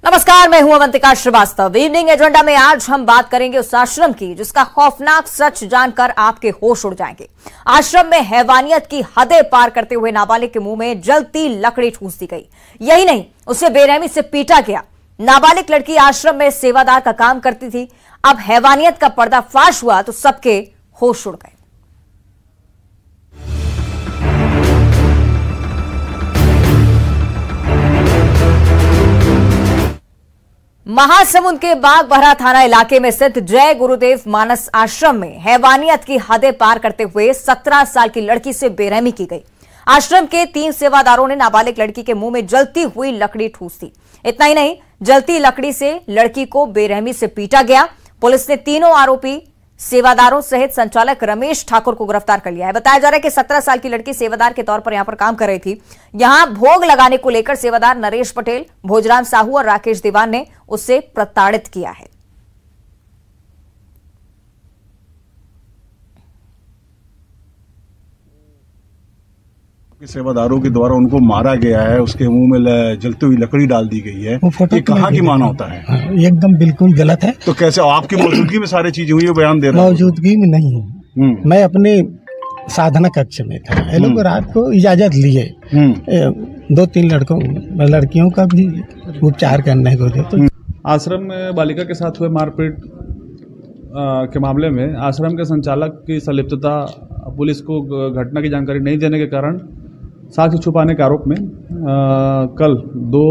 नमस्कार, मैं हूं अवंतिका श्रीवास्तव। इवनिंग एजेंडा में आज हम बात करेंगे उस आश्रम की जिसका खौफनाक सच जानकर आपके होश उड़ जाएंगे। आश्रम में हैवानियत की हदें पार करते हुए नाबालिग के मुंह में जलती लकड़ी ठूंस दी गई। यही नहीं, उसे बेरहमी से पीटा गया। नाबालिग लड़की आश्रम में सेवादार का काम करती थी। अब हैवानियत का पर्दाफाश हुआ तो सबके होश उड़ गए। महासमुंद के बागबाहरा थाना इलाके में स्थित जय गुरुदेव मानस आश्रम में हैवानियत की हदें पार करते हुए 17 साल की लड़की से बेरहमी की गई। आश्रम के 3 सेवादारों ने नाबालिग लड़की के मुंह में जलती हुई लकड़ी ठूंस दी। इतना ही नहीं, जलती लकड़ी से लड़की को बेरहमी से पीटा गया। पुलिस ने तीनों आरोपी सेवादारों सहित संचालक रमेश ठाकुर को गिरफ्तार कर लिया है। बताया जा रहा है कि 17 साल की लड़की सेवादार के तौर पर यहां पर काम कर रही थी। यहां भोग लगाने को लेकर सेवादार नरेश पटेल, भोजराम साहू और राकेश दीवान ने उसे प्रताड़ित किया है। सेवादारों के द्वारा उनको मारा गया है, उसके मुंह में जलती हुई लकड़ी डाल दी गई है। ये कहाँ की मानवता है? एकदम बिल्कुल गलत है। तो कैसे आपकी मौजूदगी में सारी चीजें हुई, बयान दे रहे हैं? मौजूदगी में नहीं, मैं अपने साधना कक्ष में था। ये लोग रात को इजाजत लिए 2-3 लड़कियों का भी उपचार करने को थे। तो आश्रम में बालिका के साथ हुए मारपीट के मामले में आश्रम के संचालक की संलिप्तता पुलिस को घटना की जानकारी नहीं देने के कारण साक्ष्य छुपाने के आरोप में कल 2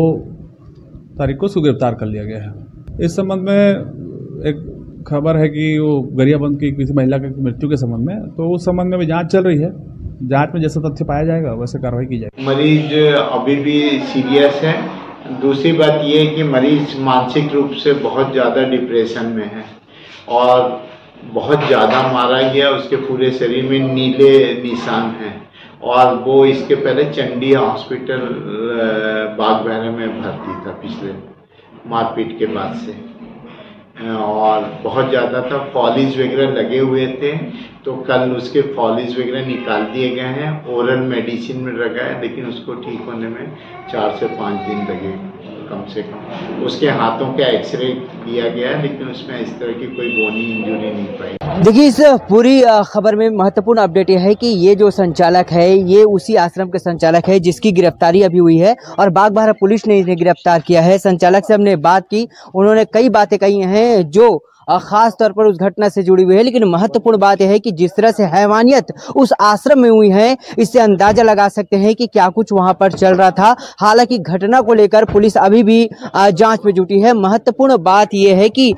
तारीख को उसको गिरफ्तार कर लिया गया है। इस संबंध में एक खबर है कि वो गरियाबंद की किसी महिला की मृत्यु के संबंध में, तो उस संबंध में भी जांच चल रही है। जांच में जैसा तथ्य पाया जाएगा वैसे कार्रवाई की जाएगी। मरीज अभी भी सीरियस है। दूसरी बात ये है कि मरीज मानसिक रूप से बहुत ज़्यादा डिप्रेशन में है और बहुत ज़्यादा मारा गया। उसके पूरे शरीर में नीले निशान हैं और वो इसके पहले चंडी हॉस्पिटल बागबाहरा में भर्ती था पिछले मारपीट के बाद से, और बहुत ज़्यादा था। फॉलीज वगैरह लगे हुए थे, तो कल उसके फॉलीज वगैरह निकाल दिए गए हैं। ओरल मेडिसिन में रखा है, लेकिन उसको ठीक होने में 4 से 5 दिन लगे कम से कम। उसके हाथों का एक्सरे किया गया है, लेकिन उसमें इस तरह की कोई बोनी इंजरी नहीं पाई। देखिए, इस पूरी खबर में महत्वपूर्ण अपडेट यह है कि ये जो संचालक है ये उसी आश्रम के संचालक है जिसकी गिरफ्तारी अभी हुई है और बागबाहरा पुलिस ने इन्हें गिरफ्तार किया है। संचालक से हमने बात की, उन्होंने कई बातें कही हैं जो खास तौर पर उस घटना से जुड़ी हुई है। लेकिन महत्वपूर्ण बात यह है कि जिस तरह से हैवानियत उस आश्रम में हुई है, इससे अंदाजा लगा सकते हैं कि क्या कुछ वहां पर चल रहा था। हालांकि घटना को लेकर पुलिस अभी भी जांच में जुटी है। महत्वपूर्ण बात यह है कि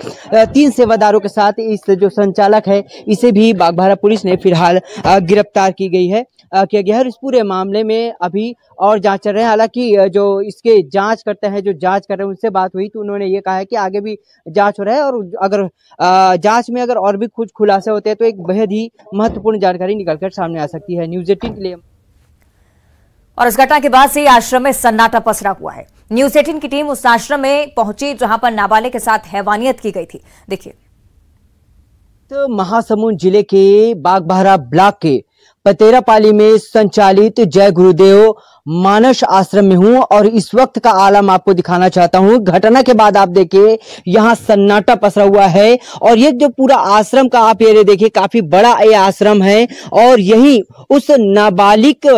3 सेवादारों के साथ इस जो संचालक है इसे भी बागबाहरा पुलिस ने फिलहाल गिरफ्तार किया गया है। इस पूरे मामले में अभी और जांच चल रहे हैं। हालांकि जो इसके जांच करते हैं, जो जांच कर रहे हैं, उनसे बात हुई तो उन्होंने ये कहा है कि आगे भी जांच हो रहा है और अगर जांच में अगर और भी कुछ खुलासे होते हैं तो एक बेहद ही महत्वपूर्ण जानकारी निकलकर सामने आ सकती है। न्यूज़ 18 के लिए। और इस घटना के बाद से आश्रम में सन्नाटा पसरा हुआ है। न्यूज़ 18 की टीम उस आश्रम में पहुंची जहां पर नाबालिग के साथ हैवानियत की गई थी। देखिए, तो महासमुंद जिले के बागबाहरा ब्लॉक के पतेरापाली में संचालित जय गुरुदेव मानस आश्रम में हूं और इस वक्त का आलम आपको दिखाना चाहता हूं। घटना के बाद आप देखिए यहां सन्नाटा पसरा हुआ है और ये जो पूरा आश्रम का आप ये देखिए काफी बड़ा ये आश्रम है और यही उस नाबालिग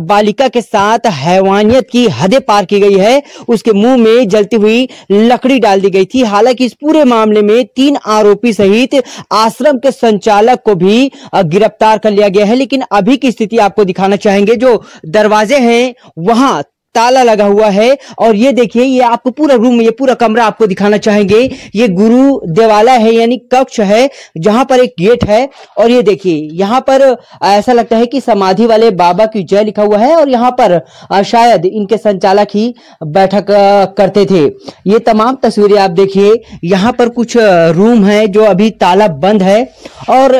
बालिका के साथ हैवानियत की हदें पार की गई है। उसके मुंह में जलती हुई लकड़ी डाल दी गई थी। हालांकि इस पूरे मामले में 3 आरोपी सहित आश्रम के संचालक को भी गिरफ्तार कर लिया गया है। लेकिन अभी की स्थिति आपको दिखाना चाहेंगे। जो दरवाजे हैं वहां ताला लगा हुआ है और ये देखिए, ये आपको पूरा रूम, ये पूरा कमरा आपको दिखाना चाहेंगे। ये गुरु देवालय है, यानी कक्ष है जहां पर एक गेट है और ये देखिए यहां पर ऐसा लगता है कि समाधि वाले बाबा की जय लिखा हुआ है और यहां पर शायद इनके संचालक ही बैठक करते थे। ये तमाम तस्वीरें आप देखिए। यहां पर कुछ रूम है जो अभी ताला बंद है और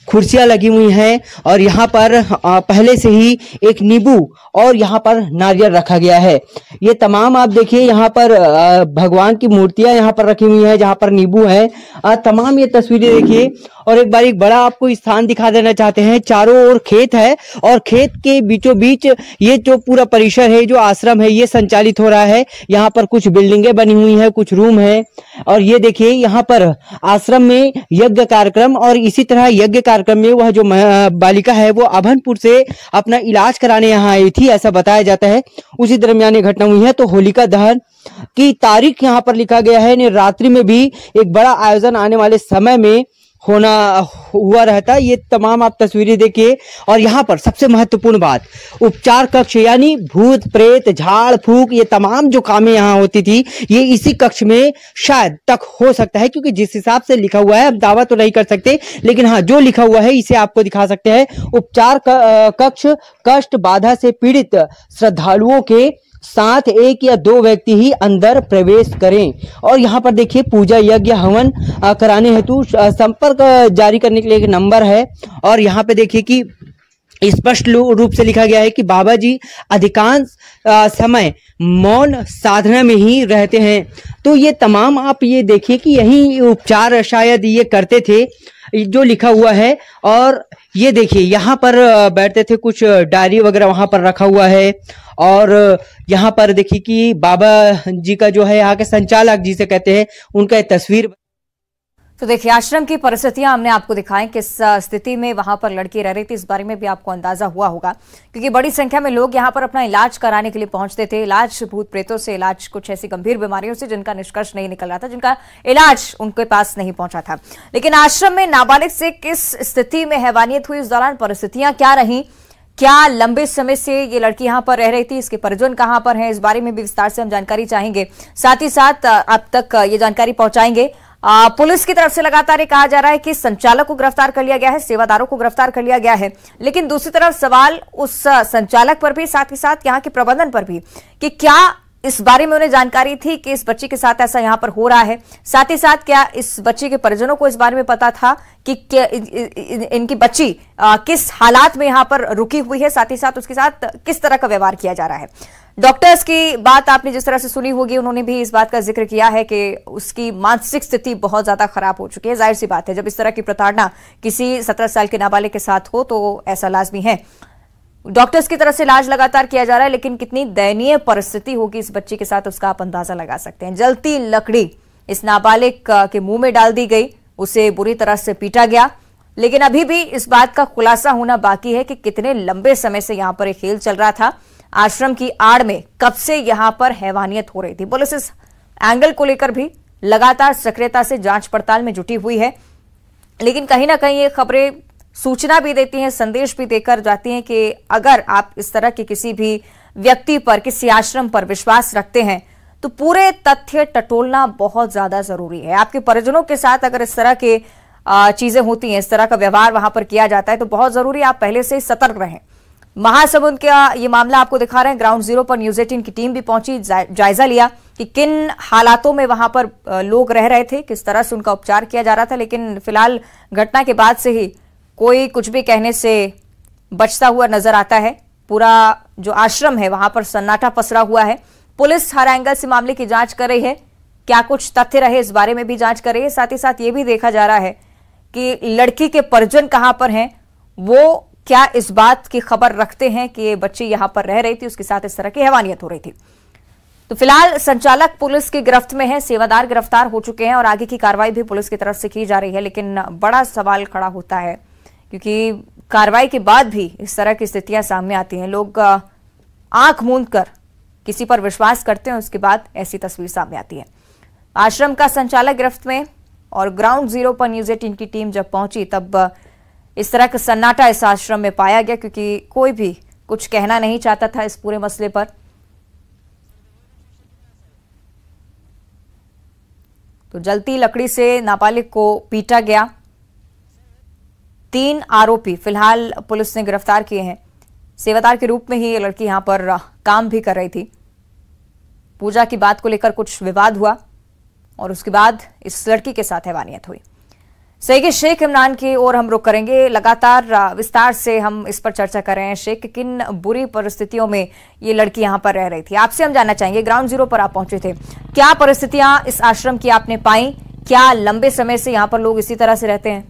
कुर्सियां लगी हुई हैं और यहाँ पर पहले से ही एक नींबू और यहाँ पर नारियल रखा गया है। ये तमाम आप देखिए यहाँ पर भगवान की मूर्तियां यहाँ पर रखी हुई हैं, जहाँ पर नींबू है। तमाम ये तस्वीरें देखिए और एक बार एक बड़ा आपको स्थान दिखा देना चाहते हैं। चारों ओर खेत है और खेत के बीचों बीच ये जो पूरा परिसर है, जो आश्रम है, ये संचालित हो रहा है। यहाँ पर कुछ बिल्डिंगें बनी हुई हैं, कुछ रूम है और ये देखिए यहाँ पर आश्रम में यज्ञ कार्यक्रम, और इसी तरह यज्ञ कार्यक्रम में वह जो बालिका है वो अभनपुर से अपना इलाज कराने यहाँ आई थी, ऐसा बताया जाता है। उसी दरमियान ये घटना हुई है। तो होलिका दहन की तारीख यहाँ पर लिखा गया है। रात्रि में भी एक बड़ा आयोजन आने वाले समय में होना हुआ रहता। ये तमाम आप तस्वीरें देखिए और यहाँ पर सबसे महत्वपूर्ण बात, उपचार कक्ष यानी भूत प्रेत झाड़ फूक ये तमाम जो कामें यहाँ होती थी ये इसी कक्ष में शायद तक हो सकता है, क्योंकि जिस हिसाब से लिखा हुआ है, अब दावा तो नहीं कर सकते, लेकिन हाँ जो लिखा हुआ है इसे आपको दिखा सकते हैं। उपचार कक्ष कष्ट बाधा से पीड़ित श्रद्धालुओं के साथ 1 या 2 व्यक्ति ही अंदर प्रवेश करें। और यहाँ पर देखिए पूजा यज्ञ हवन कराने हेतु संपर्क जारी करने के लिए एक नंबर है। और यहाँ पे देखिए कि स्पष्ट रूप से लिखा गया है कि बाबा जी अधिकांश समय मौन साधना में ही रहते हैं। तो ये तमाम आप ये देखिए कि यही उपचार शायद ये करते थे, जो लिखा हुआ है। और ये देखिए यहाँ पर बैठते थे, कुछ डायरी वगैरह वहां पर रखा हुआ है। और यहाँ पर देखिए कि बाबा जी का जो है यहाँ के संचालक जिसे कहते हैं उनका तस्वीर। तो देखिए आश्रम की परिस्थितियां हमने आपको दिखाई, किस स्थिति में वहां पर लड़की रह रही थी, इस बारे में भी आपको अंदाजा हुआ होगा, क्योंकि बड़ी संख्या में लोग यहां पर अपना इलाज कराने के लिए पहुंचते थे। इलाज भूत प्रेतों से, इलाज कुछ ऐसी गंभीर बीमारियों से जिनका निष्कर्ष नहीं निकल रहा था, जिनका इलाज उनके पास नहीं पहुंचा था। लेकिन आश्रम में नाबालिग से किस स्थिति में हैवानियत हुई, इस दौरान परिस्थितियां क्या रही, क्या लंबे समय से ये लड़की यहां पर रह रही थी, इसके परिजन कहां पर हैं, इस बारे में भी विस्तार से हम जानकारी चाहेंगे। साथ ही साथ अब तक ये जानकारी पहुंचाएंगे। पुलिस की तरफ से लगातार ये कहा जा रहा है कि संचालक को गिरफ्तार कर लिया गया है, सेवादारों को गिरफ्तार कर लिया गया है, लेकिन दूसरी तरफ सवाल उस संचालक पर भी, साथ ही साथ यहाँ के प्रबंधन पर भी, कि क्या इस बारे में उन्हें जानकारी थी कि इस बच्ची के साथ ऐसा यहां पर हो रहा है। साथ ही साथ क्या इस बच्ची के परिजनों को इस बारे में पता था कि क्या इनकी बच्ची किस हालात में यहां पर रुकी हुई है, साथ ही साथ उसके साथ किस तरह का व्यवहार किया जा रहा है। डॉक्टर्स की बात आपने जिस तरह से सुनी होगी, उन्होंने भी इस बात का जिक्र किया है कि उसकी मानसिक स्थिति बहुत ज्यादा खराब हो चुकी है। जाहिर सी बात है, जब इस तरह की प्रताड़ना किसी 17 साल के नाबालिग के साथ हो तो ऐसा लाजमी है। डॉक्टर्स की तरफ से इलाज लगातार किया जा रहा है, लेकिन कितनी दयनीय परिस्थिति होगी इस बच्ची के साथ उसका आप अंदाजा लगा सकते हैं। जलती लकड़ी इस नाबालिग के मुंह में डाल दी गई, उसे बुरी तरह से पीटा गया, लेकिन अभी भी इस बात का खुलासा होना बाकी है कि कितने लंबे समय से यहां पर एक खेल चल रहा था। आश्रम की आड़ में कब से यहां पर हैवानियत हो रही थी। पुलिस इस एंगल को लेकर भी लगातार सक्रियता से जांच पड़ताल में जुटी हुई है, लेकिन कहीं ना कहीं ये खबरें सूचना भी देती हैं, संदेश भी देकर जाती हैं कि अगर आप इस तरह के किसी भी व्यक्ति पर, किसी आश्रम पर विश्वास रखते हैं तो पूरे तथ्य टटोलना बहुत ज्यादा जरूरी है। आपके परिजनों के साथ अगर इस तरह के चीजें होती हैं, इस तरह का व्यवहार वहां पर किया जाता है, तो बहुत जरूरी आप पहले से सतर्क रहें। महासमुंद का ये मामला आपको दिखा रहे हैं। ग्राउंड जीरो पर न्यूज 18 की टीम भी पहुंची, जायजा लिया कि किन हालातों में वहां पर लोग रह रहे थे, किस तरह से उनका उपचार किया जा रहा था। लेकिन फिलहाल घटना के बाद से ही कोई कुछ भी कहने से बचता हुआ नजर आता है। पूरा जो आश्रम है वहां पर सन्नाटा पसरा हुआ है। पुलिस हर एंगल से मामले की जांच कर रही है, क्या कुछ तथ्य रहे इस बारे में भी जांच कर रही है। साथ ही साथ ये भी देखा जा रहा है कि लड़की के परिजन कहां पर हैं, वो क्या इस बात की खबर रखते हैं कि ये बच्ची यहां पर रह रही थी, उसके साथ इस तरह की हैवानियत हो रही थी। तो फिलहाल संचालक पुलिस की गिरफ्त में है, सेवादार गिरफ्तार हो चुके हैं और आगे की कार्रवाई भी पुलिस की तरफ से की जा रही है। लेकिन बड़ा सवाल खड़ा होता है, क्योंकि कार्रवाई के बाद भी इस तरह की स्थितियां सामने आती हैं, लोग आंख मूंद कर किसी पर विश्वास करते हैं, उसके बाद ऐसी तस्वीर सामने आती है। आश्रम का संचालक गिरफ्त में और ग्राउंड जीरो पर न्यूज 18 की टीम जब पहुंची तब इस तरह का सन्नाटा इस आश्रम में पाया गया, क्योंकि कोई भी कुछ कहना नहीं चाहता था इस पूरे मसले पर। तो जलती लकड़ी से नाबालिग को पीटा गया। 3 आरोपी फिलहाल पुलिस ने गिरफ्तार किए हैं। सेवादार के रूप में ही ये लड़की यहां पर काम भी कर रही थी। पूजा की बात को लेकर कुछ विवाद हुआ और उसके बाद इस लड़की के साथ हैवानियत हुई। सही, शेख इमरान की ओर हम रुख करेंगे। लगातार विस्तार से हम इस पर चर्चा कर रहे हैं। शेख, किन बुरी परिस्थितियों में ये लड़की यहाँ पर रह रही थी, आपसे हम जानना चाहेंगे। ग्राउंड जीरो पर आप पहुंचे थे, क्या परिस्थितियां इस आश्रम की आपने पाई? क्या लंबे समय से यहाँ पर लोग इसी तरह से रहते हैं?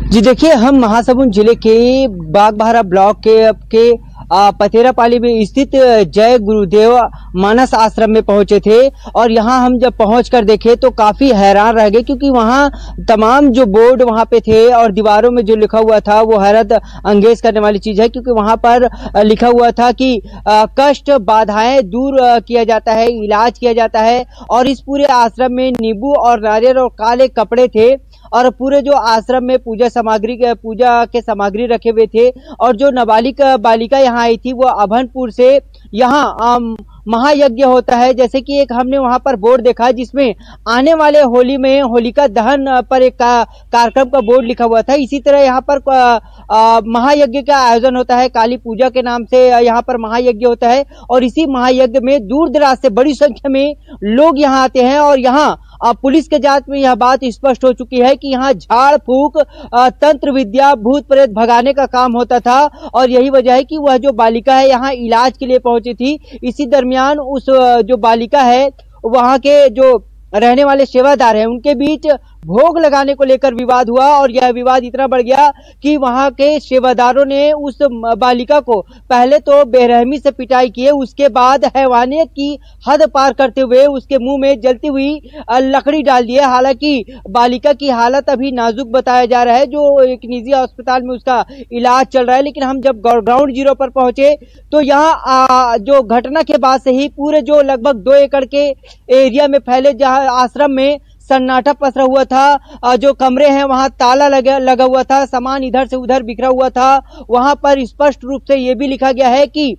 जी देखिए, हम महासमुंद जिले के बागबाहरा ब्लॉक के पतेरापाली में स्थित जय गुरुदेव मानस आश्रम में पहुंचे थे और यहां हम जब पहुंचकर देखे तो काफी हैरान रह गए, क्योंकि वहां तमाम जो बोर्ड वहां पे थे और दीवारों में जो लिखा हुआ था वो हैरत अंगेज करने वाली चीज है। क्योंकि वहां पर लिखा हुआ था कि कष्ट बाधाएं दूर किया जाता है, इलाज किया जाता है। और इस पूरे आश्रम में नींबू और नारियल और काले कपड़े थे और पूरे जो आश्रम में पूजा के सामग्री रखे हुए थे। और जो नाबालिग बालिका यहाँ आई थी वो अभनपुर से यहाँ महायज्ञ होता है। जैसे कि एक हमने वहां पर बोर्ड देखा जिसमें आने वाले होली में होलिका दहन पर एक कार्यक्रम का बोर्ड लिखा हुआ था। इसी तरह यहाँ पर महायज्ञ का आयोजन होता है, काली पूजा के नाम से यहाँ पर महायज्ञ होता है। और इसी महायज्ञ में दूर दराज से बड़ी संख्या में लोग यहाँ आते हैं। और यहाँ पुलिस के जांच में यह बात स्पष्ट हो चुकी है कि यहाँ झाड़ फूक, तंत्र विद्या, भूत प्रेत भगाने का काम होता था। और यही वजह है कि वह जो बालिका है यहाँ इलाज के लिए पहुंची थी। इसी दरमियान उस जो बालिका है वहां के जो रहने वाले सेवादार हैं उनके बीच भोग लगाने को लेकर विवाद हुआ। और यह विवाद इतना बढ़ गया कि वहां के सेवादारों ने उस बालिका को पहले तो बेरहमी से पिटाई किए, उसके बाद हैवानियत की हद पार करते हुए उसके मुंह में जलती हुई लकड़ी डाल दिए। हालांकि बालिका की हालत अभी नाजुक बताया जा रहा है, जो एक निजी अस्पताल में उसका इलाज चल रहा है। लेकिन हम जब ग्राउंड जीरो पर पहुंचे तो यहाँ जो घटना के बाद से ही पूरे जो लगभग 2 एकड़ के एरिया में फैले जहाँ आश्रम में सन्नाटा पसरा हुआ था। जो कमरे हैं वहां ताला लगा हुआ था, सामान इधर से उधर बिखरा हुआ था। वहां पर स्पष्ट रूप से यह भी लिखा गया है कि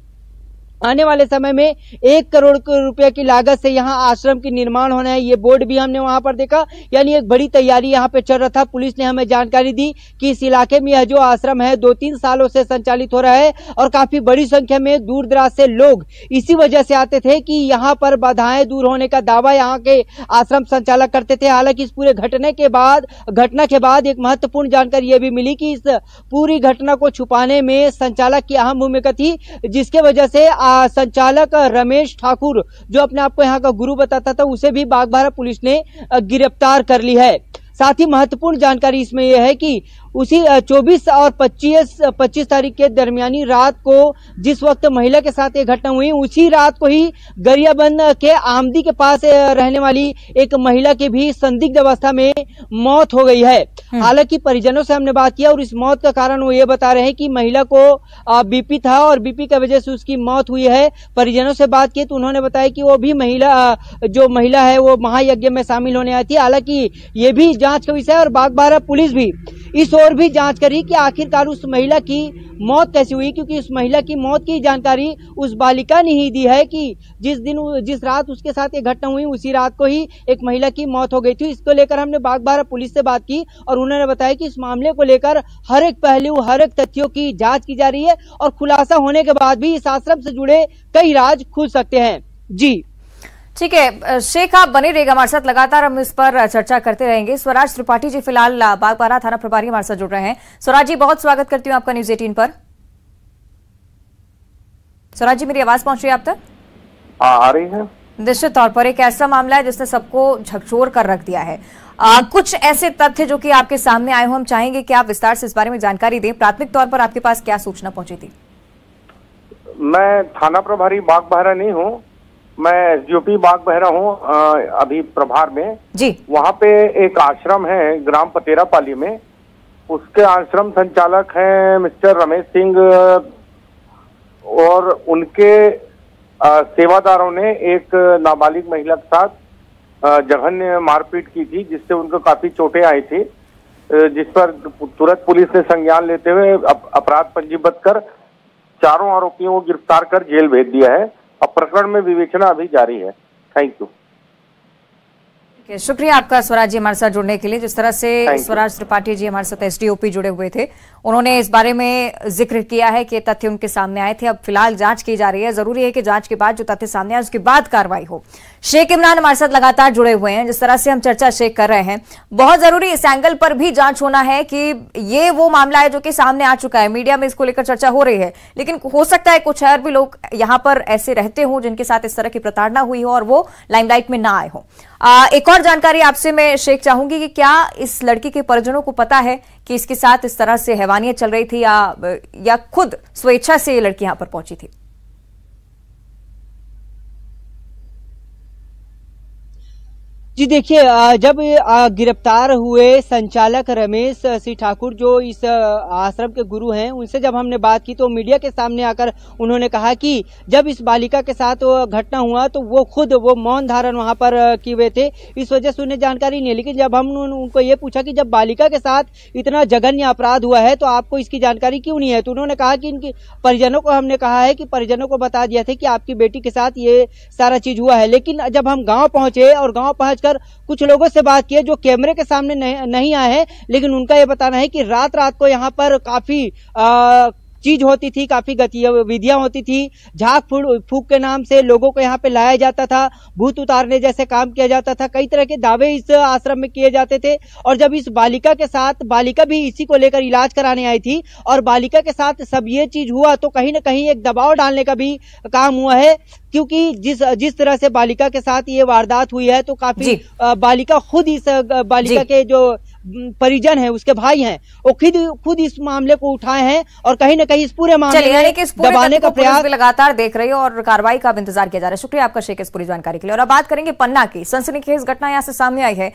आने वाले समय में 1 करोड़ रुपए की लागत से यहाँ आश्रम की निर्माण होना है। ये बोर्ड भी हमने वहां पर देखा, यानी एक बड़ी तैयारी यहाँ पे चल रहा था। पुलिस ने हमें जानकारी दी कि इस इलाके में यह जो आश्रम है 2-3 सालों से संचालित हो रहा है और काफी बड़ी संख्या में दूर दराज से लोग इसी वजह से आते थे कि यहाँ पर बाधाएं दूर होने का दावा यहाँ के आश्रम संचालक करते थे। हालांकि इस पूरे घटना के बाद एक महत्वपूर्ण जानकारी यह भी मिली कि इस पूरी घटना को छुपाने में संचालक की अहम भूमिका थी, जिसके वजह से संचालक रमेश ठाकुर, जो अपने आप को यहाँ का गुरु बताता था, उसे भी बागबाहरा पुलिस ने गिरफ्तार कर ली है। साथ ही महत्वपूर्ण जानकारी इसमें यह है कि उसी 24 और 25 तारीख के दरमियानी रात को जिस वक्त महिला के साथ ये घटना हुई, उसी रात को ही गरियाबंद के आमदी के पास रहने वाली एक महिला की भी संदिग्ध अवस्था में मौत हो गई है। हालांकि परिजनों से हमने बात किया और इस मौत का कारण वो ये बता रहे हैं कि महिला को बीपी था और बीपी की वजह से उसकी मौत हुई है। परिजनों से बात की तो उन्होंने बताया कि वो भी महिला है वो महायज्ञ में शामिल होने आई थी। हालांकि ये भी जांच का विषय है और बागबाहरा पुलिस भी इस ओर भी जांच करी कि आखिरकार उस महिला की मौत कैसे हुई, क्योंकि उस महिला की मौत की जानकारी उस बालिका ने ही दी है कि जिस रात उसके साथ ये घटना हुई उसी रात को ही एक महिला की मौत हो गई थी। इसको लेकर हमने बागबाहरा पुलिस से बात की और उन्होंने बताया कि इस मामले को लेकर हर एक पहलू, हर एक तथ्यों की जांच की जा रही है और खुलासा होने के बाद भी इस आश्रम से जुड़े कई राज खुल सकते हैं। जी ठीक है शेख, आप बने रहिएगा हमारे साथ, लगातार हम इस पर चर्चा करते रहेंगे। स्वराज त्रिपाठी जी फिलहाल बागबाहरा थाना प्रभारी हमारे साथ जुड़ रहे हैं। स्वराज जी, बहुत स्वागत करती हूँ आपका न्यूज 18 पर। स्वराज जी, मेरी आवाज पहुंच रही है आप तक? आ रही है। निश्चित तौर पर एक ऐसा मामला है जिसने सबको झकझोर कर रख दिया है। कुछ ऐसे तथ्य जो कि आपके सामने आए हो, हम चाहेंगे कि आप विस्तार से इस बारे में जानकारी दें। प्राथमिक तौर पर आपके पास क्या सूचना पहुंची थी? मैं थाना प्रभारी बागबाहरा नहीं हूँ, मैं एसडीओपी बागबाहरा हूँ अभी प्रभार में जी। वहाँ पे एक आश्रम है ग्राम पतेरापाली में, उसके आश्रम संचालक हैं मिस्टर रमेश सिंह और उनके सेवादारों ने एक नाबालिग महिला के साथ जघन्य मारपीट की थी, जिससे उनको काफी चोटें आई थी, जिस पर तुरंत पुलिस ने संज्ञान लेते हुए अपराध पंजीबद्ध कर 4 आरोपियों को गिरफ्तार कर जेल भेज दिया है और प्रकरण में विवेचना अभी जारी है। Thank you. शुक्रिया आपका स्वराज जी हमारे साथ जुड़ने के लिए। जिस तरह से स्वराज त्रिपाठी जी हमारे साथ एसडीओपी जुड़े हुए थे, उन्होंने इस बारे में जिक्र किया है कि तथ्य उनके सामने आए थे। अब फिलहाल जांच की जा रही है। जरूरी है कि जांच के बाद जो तथ्य सामने आए उसके बाद कार्रवाई हो। शेख इमरान हमारे साथ लगातार जुड़े हुए हैं। जिस तरह से हम चर्चा शेख कर रहे हैं, बहुत जरूरी इस एंगल पर भी जांच होना है कि ये वो मामला है जो कि सामने आ चुका है, मीडिया में इसको लेकर चर्चा हो रही है, लेकिन हो सकता है कुछ और भी लोग यहां पर ऐसे रहते हों जिनके साथ इस तरह की प्रताड़ना हुई हो और वो लाइमलाइट में ना आए हो। एक और जानकारी आपसे मैं शेख चाहूंगी कि क्या इस लड़की के परिजनों को पता है कि इसके साथ इस तरह से हैवानियत चल रही थी या खुद स्वेच्छा से ये लड़की यहां पर पहुंची थी? जी देखिए, जब गिरफ्तार हुए संचालक रमेश सिंह ठाकुर जो इस आश्रम के गुरु हैं, उनसे जब हमने बात की तो मीडिया के सामने आकर उन्होंने कहा कि जब इस बालिका के साथ घटना हुआ तो वो खुद मौन धारण वहां पर किए हुए थे, इस वजह से उन्हें जानकारी नहीं है। लेकिन जब हम उनको ये पूछा कि जब बालिका के साथ इतना जघन्य अपराध हुआ है तो आपको इसकी जानकारी क्यों नहीं है, तो उन्होंने कहा कि इनकी परिजनों को हमने कहा है कि परिजनों को बता दिया था कि आपकी बेटी के साथ ये सारा चीज हुआ है। लेकिन जब हम गाँव पहुंचे और गाँव पहुंचकर कुछ लोगों से बात की जो कैमरे के सामने नहीं आए हैं, लेकिन उनका यह बताना है कि रात को यहाँ पर काफी चीज होती थी, काफी गतिविधियां होती थी। झाग फूक के नाम से लोगों को यहाँ पे लाया जाता था, भूत उतारने जैसे काम किया जाता था, कई तरह के दावे इस आश्रम में किए जाते थे। और जब इस बालिका के साथ, बालिका भी इसी को लेकर इलाज कराने आई थी और बालिका के साथ सब ये चीज हुआ तो कहीं ना कहीं एक दबाव डालने का भी काम हुआ है, क्योंकि जिस तरह से बालिका के साथ ये वारदात हुई है तो काफी बालिका खुद इस बालिका के जो परिजन है, उसके भाई हैं, वो खुद इस मामले को उठाए हैं और कहीं ना कहीं इस पूरे मामले में दबाने का प्रयास लगातार देख रही है और कार्रवाई का इंतजार किया जा रहा है। शुक्रिया आपका शेख इस पूरी जानकारी के लिए। और अब बात करेंगे पन्ना की। सनसनीखेज घटना यहां से सामने आई है